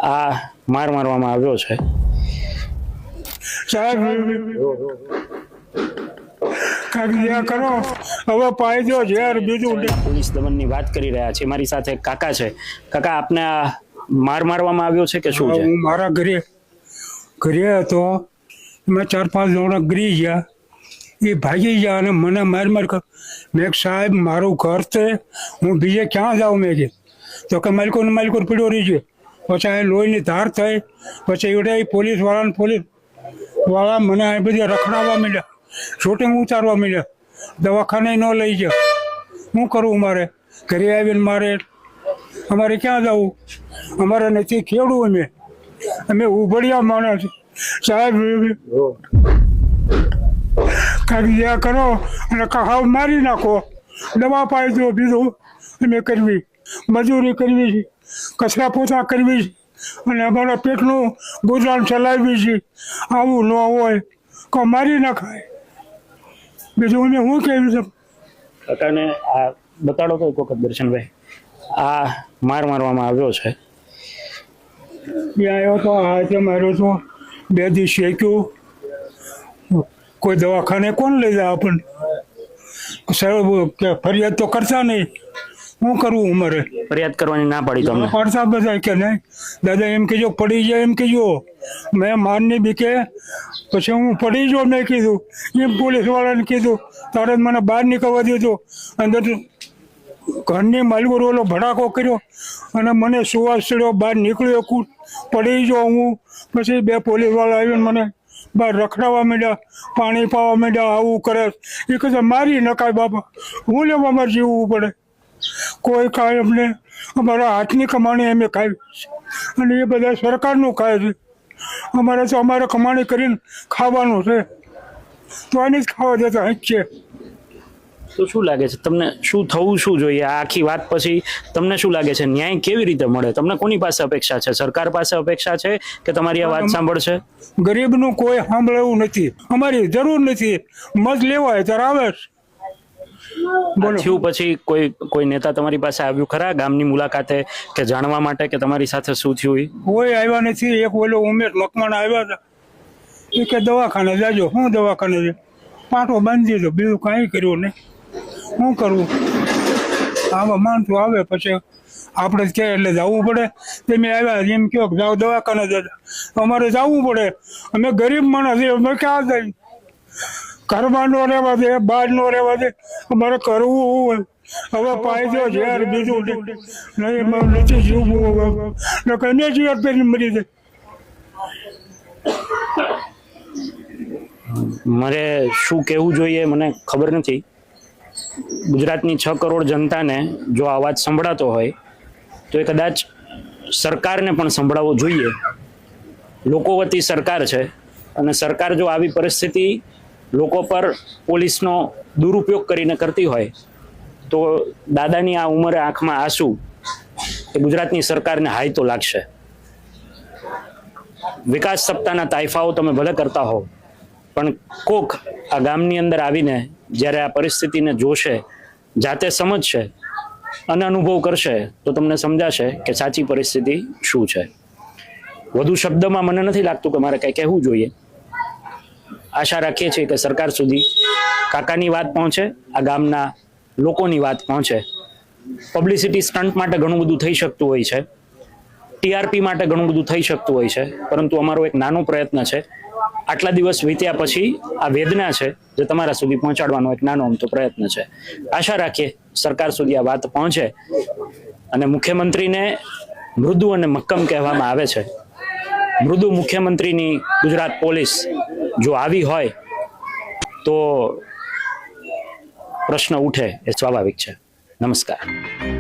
આ માર મારવામાં આવ્યો છે। સાહેબ કાગિયા કરો હવે પાઈ દો ઝેર બીજું પોલીસ દમનની વાત કરી રહ્યા છે। મારી સાથે કાકા છે। કાકા, આપને આ માર મારવામાં આવ્યો છે કે શું છે? હું મારા ઘરે હતો, એમાં 4-5 જણા ગરી ગયા, એ ભાગી ગયા અને મને માર કર। મેં સાહેબ મારું ઘર છે, હું બીજે ક્યાં જાઉં? મેં કે તો કે માલિકો પડ્યો રહી છે। પછી આ લોહીની ધાર થઈ, પછી એવડે પોલીસવાળા મને આ બધી રખડાવવા માંડ્યા, શૂટિંગ ઉતારવા માંડ્યા, દવાખાને ન લઈ ગયા। શું કરવું મારે? ઘરે આવીને અમારે ક્યાં જવું? અમારે નથી ખેડવું, અમે ઉભડિયા માણસ સાહેબ। કાગિયા કરો અને હાવ મારી નાખો, દવા પાઈ દો, બીજું અમે કરવી, મજૂરી કરવી છે, કચરા પોતા કરવી છે અને અમારા પેટનું ગુજરાન ચલાવવી છે। આવું ન હોય તો મારી નાખાય, બીજું અમે શું કહેવું છે? કાકાને આ બતાડો તો એક વખત દર્શનભાઈ, આ માર મારવામાં આવ્યો છે। આવ્યો તો હાથે માર્યો તો, 2 દિવસ શેક્યું, કોઈ દવાખાને કોણ લઈ જાય આપણને? સાહેબ ફરિયાદ તો કરતા નહીં, શું કરવું? અમારે ફરિયાદ કરવાની ના પાડી તમને? પાડતા બધા કે નહીં દાદા, એમ કહેજો પડી જાય, એમ કહેજો। મેં મારની બીકે પછી હું પડી જો, મેં કીધું એમ પોલીસવાળાને કીધું, તારે મને બહાર નીકળવા દીધો, અંદર ઘરની માલિકો ઓલો ભડાકો કર્યો અને મને સુવાસ ચડ્યો, બહાર નીકળ્યો, પડી જો હું। પછી 2 પોલીસવાળા આવીને મને બહાર રખડાવવા માંડ્યા, પાણી પાવા માંડ્યા, આવું કરે। એ કહે મારી નકાય બાપા, હું લેવા અમારે જીવવું પડે? કોઈ ખાય અમને, અમારા હાથની કમાણી અમે ખાઈ, અને એ બધા સરકારનું ખાય છે। અમારે તો અમારે કમાણી કરીને ખાવાનું છે, તો આની જ ખાવા દેતા હજ છે। તો શું લાગે છે તમને, શું થવું શું જોઈએ આ આખી વાત પછી? તમને શું લાગે છે ન્યાય કેવી રીતે મળે? તમને કોની પાસે અપેક્ષા છે? સરકાર પાસે અપેક્ષા છે કે તમારી આ વાત સાંભળશે? ગરીબનું કોઈ સાંભળવું નથી, અમારી જરૂર નથી, મત લેવાય ત્યારે આવે। થયું પછી કોઈ નેતા તમારી પાસે આવ્યું ખરા ગામની મુલાકાતે કે જાણવા માટે કે તમારી સાથે શું થયું? કોઈ આવ્યા નથી। એક ઓલો ઉમેશ મકવાણા આવ્યા હતા, એ કે દવાખાને જાજો। શું દવાખાને છે? પાટો બાંધી દીધો, બીજું કાંઈ કર્યું નહીં। શું કરવું? આમાં માણસો આવે પછી આપણે જ કહે એટલે જવું પડે। તમે આવ્યા એમ કહો કે જાઓ દવાખાને જતા, અમારે જવું પડે, અમે ગરીબ માણસ છીએ, અમે ક્યાં જઈએ? ઘરમાં ન રહેવા દે, બહાર ન રહેવા દે, અમારે કરવું હોય। હવે પાઈ દો ઝેર, બીજું નહીં, નથી જીવવું, કઈને ઝેર પહેરીને મરી જાય। મારે શું કહેવું જોઈએ મને ખબર નથી। ગુજરાતની 6 કરોડ જનતાને જો આ અવાજ સંભળાતો હોય તો એ કદાચ સરકારને પણ સંભળાવવો જોઈએ। લોકો વતી સરકાર છે, અને સરકાર જો આવી પરિસ્થિતિ લોકો પર પોલીસનો દુરુપયોગ કરીને કરતી હોય તો દાદાની આ ઉંમરે આંખમાં આંસુ એ ગુજરાતની સરકારને હાય તો લાગશે। વિકાસ સપ્તાહના તાઇફાઓ તમે ભલે કરતા હો, પણ કોક આ ગામની અંદર આવીને જ્યારે આ પરિસ્થિતિને જોશે, જાતે સમજશે અને અનુભવ કરશે તો તમને સમજાશે કે સાચી પરિસ્થિતિ શું છે। વધુ શબ્દમાં મને નથી લાગતું કે મારે કંઈ કહેવું જોઈએ। આશા રાખીએ છીએ કે સરકાર સુધી કાકાની વાત પહોંચે, આ ગામના લોકોની વાત પહોંચે। પબ્લિસિટી સ્ટન્ટ માટે ઘણું બધું થઈ શકતું હોય છે, ટીઆરપી માટે ઘણું બધું થઈ શકતું હોય છે, પરંતુ અમારો એક નાનો પ્રયત્ન છે। આટલા દિવસ વીત્યા પછી આ વેદના છે જે તમારા સુધી પહોંચાડવાનો એક નાનો અમથો પ્રયત્ન છે। આશા રાખીએ સરકાર સુધી આ વાત પહોંચે, અને મુખ્યમંત્રીને મૃદુ અને મક્કમ કહેવામાં આવે છે। મૃદુ મુખ્યમંત્રીની ગુજરાત પોલીસ જો આવી હોય તો પ્રશ્ન ઉઠે, એ સ્વાભાવિક છે। નમસ્કાર।